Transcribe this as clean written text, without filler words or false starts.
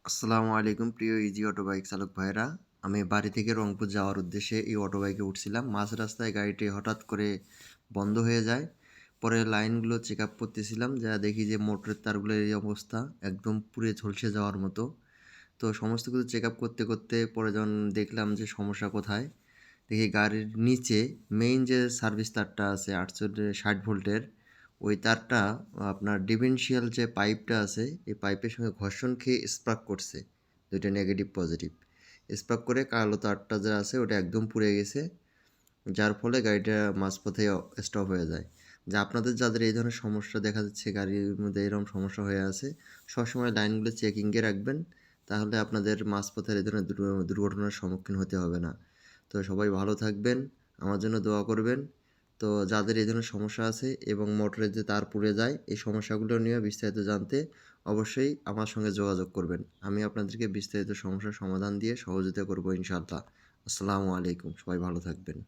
আসসালামু আলাইকুম প্রিয় ইজি অটো বাইক চালক ভাইরা। আমি বাড়ি থেকে রংপুর যাওয়ার উদ্দেশ্যে এই অটো বাইকে উঠছিলাম। মাঝ রাস্তায় গাড়িটি হঠাৎ করে বন্ধ হয়ে যায়। পরে লাইনগুলো চেক আপ করতেছিলাম, যা দেখি যে মোটরের তারগুলোর এই অবস্থা, একদম পুড়ে ঝলসে যাওয়ার মতো। তো সমস্ত কিছু চেক আপ করতে করতে পরে যখন দেখলাম যে সমস্যা কোথায়, দেখি গাড়ির নিচে মেইন যে সার্ভিস তারটা আছে 60 ভোল্টের, ওই তারটা আপনার ডিফারেনশিয়াল যে পাইপটা আছে এই পাইপের সঙ্গে ঘর্ষণ খেয়ে স্পার্ক করছে। দুইটা নেগেটিভ পজিটিভ স্পার্ক করে কালো তারটা যা আছে ওটা একদম পুড়ে গেছে, যার ফলে গাড়িটা মাঝপথে স্টপ হয়ে যায়। যা আপনাদের যাদের এই ধরনের সমস্যা দেখা যাচ্ছে, গাড়ির মধ্যে এরকম সমস্যা হয়ে আছে, সবসময় লাইনগুলো চেকিংয়ে রাখবেন। তাহলে আপনাদের মাঝপথের এই ধরনের দুর্ঘটনার সম্মুখীন হতে হবে না। তো সবাই ভালো থাকবেন, আমার জন্য দোয়া করবেন। তো যাদের এই ধরনের সমস্যা আছে এবং মোটরের যে তার পুড়ে যায়, এই সমস্যাগুলো নিয়ে বিস্তারিত জানতে অবশ্যই আমার সঙ্গে যোগাযোগ করবেন। আমি আপনাদেরকে বিস্তারিত সমস্যার সমাধান দিয়ে সহযোগিতা করব ইনশাআল্লাহ। আসসালামু আলাইকুম, সবাই ভালো থাকবেন।